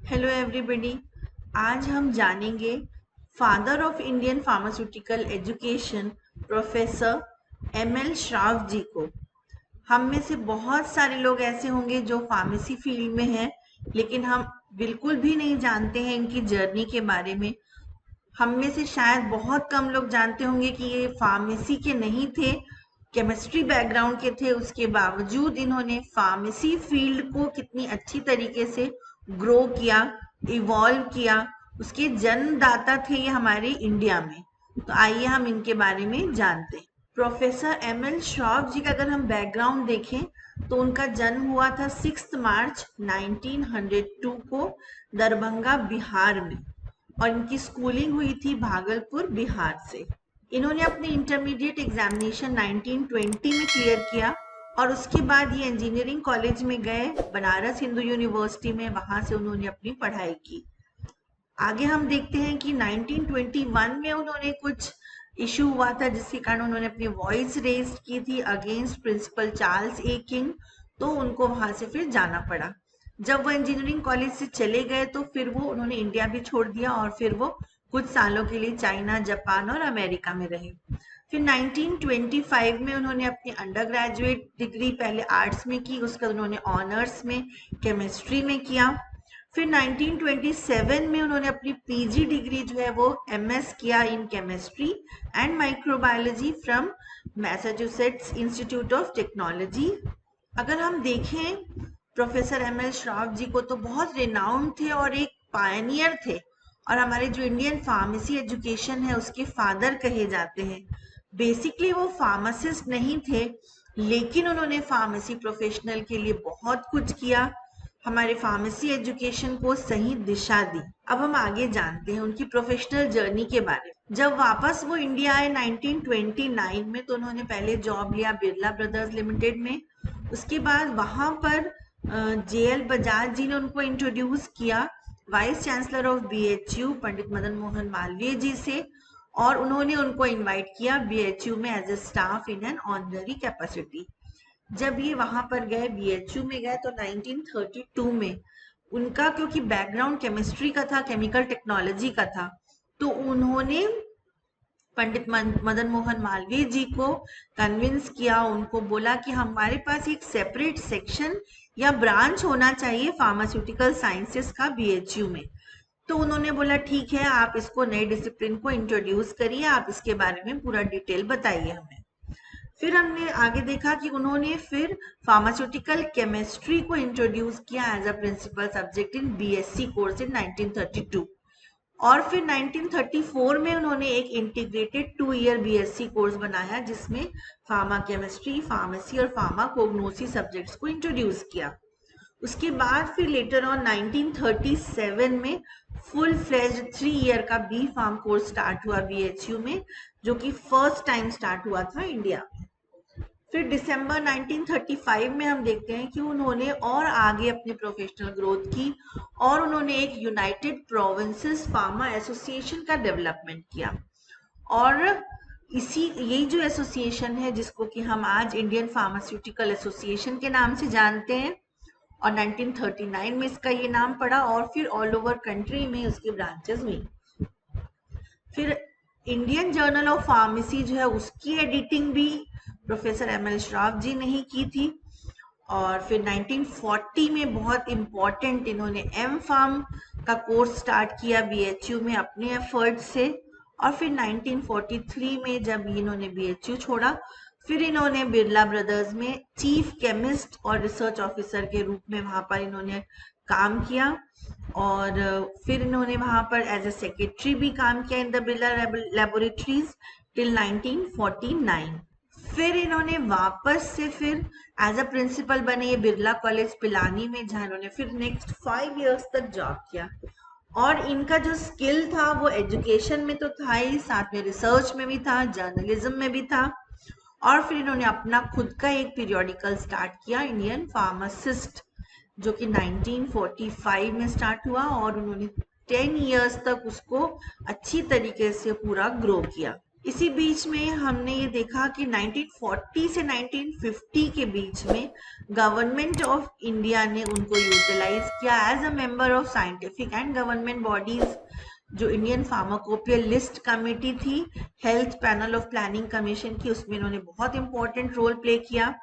Hello everybody. आज हम जानेंगे father of Indian pharmaceutical education professor ML Schroff ji को। हम में से बहुत सारे लोग ऐसे होंगे जो फार्मेसी फील्ड में हैं, लेकिन हम बिल्कुल भी नहीं जानते हैं इनकी जर्नी के बारे में। हम में से शायद बहुत कम लोग जानते होंगे कि ये फार्मेसी के नहीं थे, केमिस्ट्री बैकग्राउंड के थे। उसके बावजूद इन्होंने फार्मेसी फील्ड को कितनी अच्छी तरीके से ग्रो किया, इवॉल्व किया। उसके जन्मदाता थे ये हमारे इंडिया में। तो आइए हम इनके बारे में जानते हैं। प्रोफेसर एमएल श्रॉफ जी का अगर हम बैकग्राउंड देखें तो उनका जन्म हुआ था 6 मार्च 1902 को दरभंगा बिहार में, और इनकी स्कूलिंग हुई थी भागलपुर बिहार से। इन्होंने अपनी इंटरमीडिएट एग्जामिनेशन 1920 में क्लियर किया और उसके बाद ये इंजीनियरिंग कॉलेज में गए बनारस हिंदू यूनिवर्सिटी में। वहां से उन्होंने अपनी पढ़ाई की। आगे हम देखते हैं कि 1921 में उन्होंने कुछ इशू हुआ था जिसके कारण उन्होंने अपनी वॉइस रेज की थी against principal Charles A King, तो उनको वहां से फिर जाना पड़ा। जब वो इंजीनियरिंग कॉलेज से चले गए तो फिर वो उन्होंने इंडिया भी छोड़ दिया और फिर वो कुछ सालों के लिए चाइना, जापान और अमेरिका में रहे। फिर 1925 में उन्होंने अपनी अंडर ग्रेजुएट डिग्री पहले आर्ट्स में की, उसका उन्होंने ऑनर्स में केमिस्ट्री में किया। फिर 1927 में उन्होंने अपनी पीजी डिग्री जो है वो एमएस किया in chemistry and microbiology from Massachusetts institute of technology. अगर हम देखें प्रोफेसर एमएल श्राफ जी को तो बहुत रिनाउंड थे और एक पायनियर थे, और हमारे जो इंडियन फार्मेसी एजुकेशन है उसके फादर कहे जाते हैं। बेसिकली वो फार्मासिस्ट नहीं थे, लेकिन उन्होंने फार्मेसी प्रोफेशनल के लिए बहुत कुछ किया, हमारे फार्मेसी एजुकेशन को सही दिशा दी। अब हम आगे जानते हैं उनकी प्रोफेशनल जर्नी के बारे में। जब वापस वो इंडिया आए 1929 में तो उन्होंने पहले जॉब लिया बिरला ब्रदर्स लिमिटेड में। उसके बाद वहां पर जेएल बजाज जी ने उनको इंट्रोड्यूस किया vice chancellor of BHU Pandit Madan Mohan Malviya ji से, और उन्होंने उनको इनवाइट किया बीएचयू में as a staff in an honorary capacity. जब ये वहां पर गए, बीएचयू में गए, तो 1932 में उनका क्योंकि बैकग्राउंड केमिस्ट्री का था, केमिकल टेक्नोलॉजी का था, तो उन्होंने पंडित मदन मोहन मालवीय जी को कन्विंस किया। उनको बोला कि हमारे पास एक सेपरेट सेक्शन या ब्रांच होना चाहिए फार्मास्यूटिकल साइंसेस का बीएचयू में। तो उन्होंने बोला ठीक है, आप इसको नए डिसिप्लिन को इंट्रोड्यूस करिए, आप इसके बारे में पूरा डिटेल बताइए हमें। फिर हमने आगे देखा कि उन्होंने फिर फार्मास्यूटिकल केमिस्ट्री को इंट्रोड्यूस किया as a principal subject in BSc course in 1932, और फिर 1934 में उन्होंने एक इंटीग्रेटेड 2 ईयर बीएससी कोर्स बनाया जिसमें फार्मा केमिस्ट्री, फार्मेसी और फार्माकोग्नोसी सब्जेक्ट्स को इंट्रोड्यूस किया। उसके बाद फिर लेटर ऑन 1937 में फुल फ्लेज्ड 3 ईयर का बी फार्म कोर्स स्टार्ट हुआ बीएचयू में, जो कि फर्स्ट टाइम स्टार्ट हुआ था इंडिया में। फिर दिसंबर 1935 में हम देखते हैं कि उन्होंने और आगे अपनी प्रोफेशनल ग्रोथ की और उन्होंने एक यूनाइटेड प्रोविंसेस फार्मा एसोसिएशन का डेवलपमेंट किया, और इसी यही जो एसोसिएशन है जिसको कि हम आज इंडियन फार्मास्यूटिकल एसोसिएशन के नाम से जानते हैं, और 1939 में इसका ये नाम पड़ा और फिर ऑल ओवर कंट्री में उसकी ब्रांचेस हुई। फिर इंडियन जर्नल ऑफ फार्मेसी जो है उसकी एडिटिंग भी प्रोफेसर एमएल श्राफ जी ने ही की थी। और फिर 1940 में बहुत इम्पोर्टेंट इन्होंने एम फार्म का कोर्स स्टार्ट किया बीएचयू में अपने एफर्ट से, और फिर 1943 में जब इन्होंने बीएचयू छोड़ा फिर इन्होंने बिरला ब्रदर्स में चीफ केमिस्ट और रिसर्च ऑफिसर के रूप में वहां पर इन्होंने काम किया, और फिर इन्होंने वहां पर एज ए सेक्रेटरी भी काम किया in the Birla laboratories till 1949। फिर इन्होंने वापस से फिर एज अ प्रिंसिपल बने ये बिरला कॉलेज पिलानी में, जहां इन्होंने फिर नेक्स्ट 5 इयर्स तक जॉब किया। और इनका जो स्किल था वो एजुकेशन में तो था ही, साथ में रिसर्च में भी था, जर्नलिज्म में भी था। और फिर इन्होंने अपना खुद का एक पीरियोडिकल स्टार्ट किया इंडियन फार्मासिस्ट, जो कि 1945 में स्टार्ट हुआ, और उन्होंने 10 इयर्स तक उसको अच्छी तरीके से पूरा ग्रो किया। इसी बीच में हमने ये देखा कि 1940 से 1950 के बीच में गवर्नमेंट ऑफ इंडिया ने उनको यूटिलाइज किया as a member of scientific and government bodies. जो इंडियन फार्माकोपिया लिस्ट कमेटी थी, health panel of planning commission की, उसमें इन्होंने बहुत इंपॉर्टेंट रोल प्ले किया।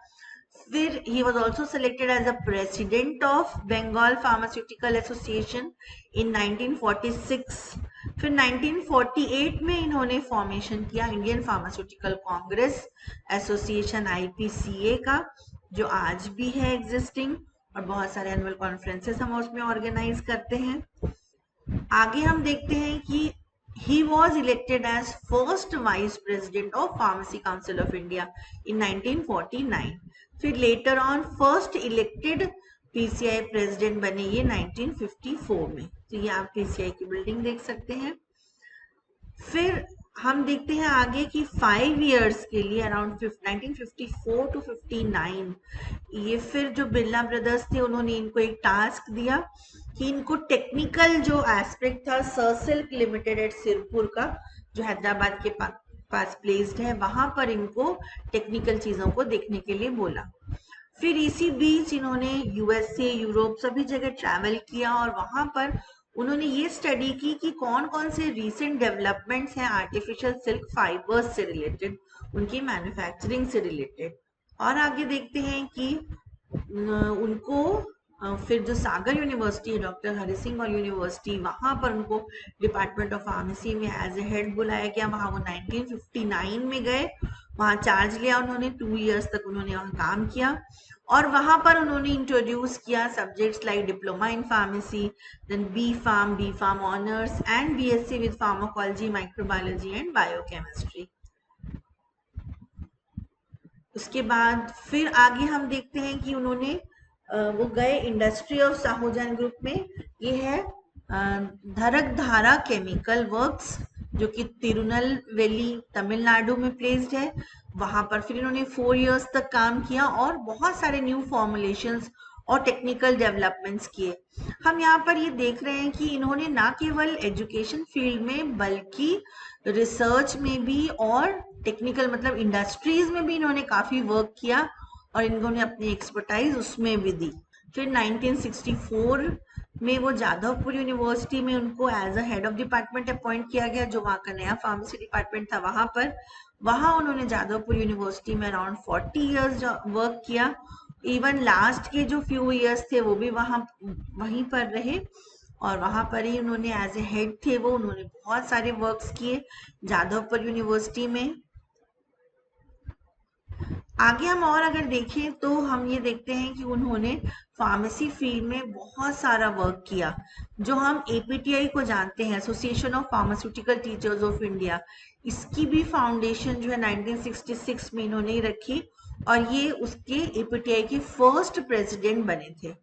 फिर he was also selected as a president of Bengal Pharmaceutical Association in 1946। फिर 1948 में इन्होंने फॉर्मेशन किया Indian pharmaceutical Congress association IPCA का, जो आज भी है एग्जिस्टिंग, और बहुत सारे एनुअल कॉन्फ्रेंसेस हम उसमें ऑर्गेनाइज करते हैं। आगे हम देखते हैं कि he was elected as first vice president of Pharmacy Council of India in 1949। फिर later on first elected PCI president बने ये 1954 में। तो ये आप PCI की बिल्डिंग देख सकते हैं। फिर हम देखते हैं आगे कि 5 इयर्स के लिए अराउंड 1954 टू 59 ये फिर जो बिरला ब्रदर्स थे उन्होंने इनको एक टास्क दिया कि इनको टेक्निकल जो एस्पेक्ट था सिल्क लिमिटेड एट सिरपुर का, जो हैदराबाद के पास प्लेस्ड है, वहां पर इनको टेक्निकल चीजों को देखने के लिए बोला। फिर इसी बीच इन्होंने USA, यूरोप सभी जगह ट्रैवल किया और वहां पर उन्होंने ये स्टडी की कि कौन कौन से रीसेंट डेवलपमेंट्स हैं आर्टिफिशियल सिल्क फाइबर्स से रिलेटेड, उनकी मैन्युफैक्चरिंग से रिलेटेड। और आगे देखते हैं कि उनको फिर जो सागर यूनिवर्सिटी है, डॉक्टर हरि सिंह और यूनिवर्सिटी, वहां पर उनको डिपार्टमेंट ऑफ फार्मेसी में एज ए हेड बुलाया गया। वहां वो 1959 में गए, वहां चार्ज लिया उन्होंने, 2 इयर्स तक उन्होंने वहां काम किया और वहां पर उन्होंने इंट्रोड्यूस किया subjects like diploma in pharmacy, then B pharm honours and BSc with pharmacology, microbiology and biochemistry. उसके बाद फिर आगे हम देखते हैं कि उन्होंने वो गए इंडस्ट्री ऑफ साहूजान ग्रुप में, ये है धरक धारा केमिकल वर्क्स, जो कि तिरुनेलवेली तमिलनाडु में प्लेस्ड है। वहां पर फिर इन्होंने 4 इयर्स तक काम किया और बहुत सारे न्यू फॉर्मुलेशंस और टेक्निकल डेवलपमेंट्स किए। हम यहाँ पर ये देख रहे हैं कि इन्होंने ना केवल एजुकेशन फील्ड में बल्कि रिसर्च में भी और टेक्निकल मतलब इंडस्ट्रीज में भी इन्होंने काफी वर्क किया और इन्होंने अपनी एक्सपर्टाइज उसमें भी दी। फिर 1964 में वो जादवपुर यूनिवर्सिटी में उनको as a head of department appoint किया गया, जो वहाँ का नया फार्मेसी डिपार्टमेंट था वहां पर। वहां उन्होंने जादवपुर यूनिवर्सिटी में अराउंड 40 इयर्स वर्क किया। इवन लास्ट के जो फ्यू इयर्स थे वो भी वहीं पर रहे और वहां पर ही उन्होंने एज ए हेड थे वो, उन्होंने बहुत सारे वर्क्स किए जादवपुर यूनिवर्सिटी में। आगे हम और अगर देखें तो हम ये देखते हैं कि उन्होंने फार्मेसी फील्ड में बहुत सारा वर्क किया। जो हम APTI को जानते हैं, association of pharmaceutical teachers of India, इसकी भी फाउंडेशन जो है 1966 में इन्होंने रखी और ये उसके APTI के फर्स्ट प्रेसिडेंट बने थे।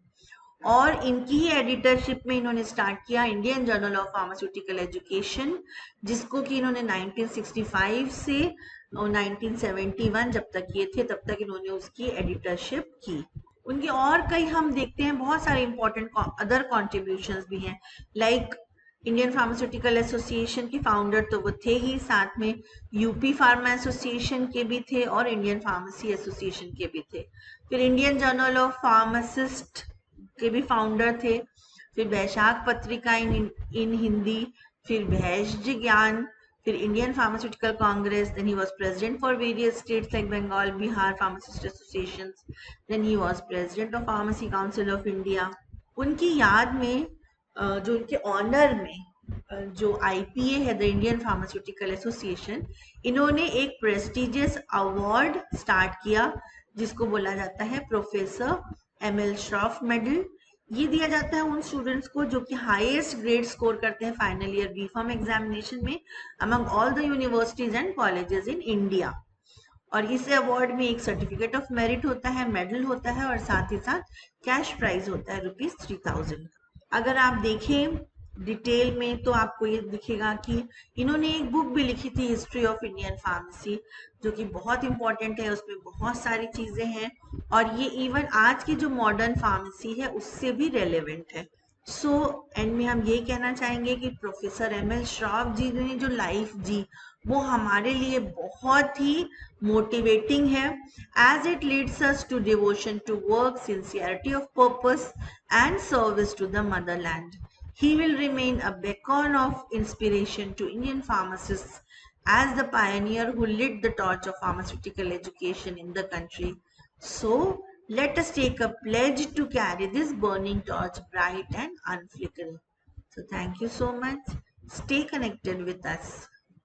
और इनकी ही एडिटरशिप में इन्होंने स्टार्ट किया Indian journal of pharmaceutical education, जिसको कि इन्होंने 1965 से 1971 जब तक ये थे तब तक इन्होंने उसकी एडिटरशिप की। उनके और कई हम देखते हैं बहुत सारे इंपॉर्टेंट अदर कॉन्ट्रीब्यूशंस भी हैं, लाइक इंडियन फार्मास्यूटिकल एसोसिएशन के फाउंडर तो वो थे ही, साथ में यूपी फार्मा एसोसिएशन के भी थे और इंडियन फार्मेसी एसोसिएशन के भी थे। फिर इंडियन जर्नल ऑफ फार्मासिस्ट के भी फाउंडर थे। फिर वैशाख पत्रिका इन हिंदी, फिर भैषज ज्ञान, फिर Indian pharmaceutical congress, then he was president for various states like Bengal, Bihar pharmacist associations, then he was president of pharmacy council of India. उनकी याद में जो उनके ऑनर में जो IPA है, द इंडियन फार्मास्यूटिकल एसोसिएशन, इन्होंने एक प्रेस्टिजियस अवार्ड स्टार्ट किया जिसको बोला जाता है प्रोफेसर ML श्रॉफ मेडल। ये दिया जाता है उन स्टूडेंट्स को जो कि हाईएस्ट ग्रेड स्कोर करते हैं फाइनल ईयर B.Pharm एग्जामिनेशन में among all the universities and colleges in India. और इस अवार्ड में एक सर्टिफिकेट ऑफ मेरिट होता है, मेडल होता है और साथ ही साथ कैश प्राइज होता है ₹3000। अगर आप देखें डिटेल में तो आपको ये दिखेगा कि इन्होंने एक बुक भी लिखी थी, हिस्ट्री ऑफ इंडियन फार्मेसी, जो कि बहुत इंपॉर्टेंट है। उसमें बहुत सारी चीजें हैं और ये इवन आज की जो मॉडर्न फार्मेसी है उससे भी रेलेवेंट है। सो एंड में हम ये कहना चाहेंगे कि प्रोफेसर एमएल श्राफ जी ने जो लाइफ जी वो हमारे लिए बहुत ही मोटिवेटिंग है, as it leads us to devotion to work, sincerity of purpose and service to the motherland. He will remain a beacon of inspiration to Indian pharmacists as the pioneer who lit the torch of pharmaceutical education in the country. So, let us take a pledge to carry this burning torch bright and unflickering. So, thank you so much. Stay connected with us.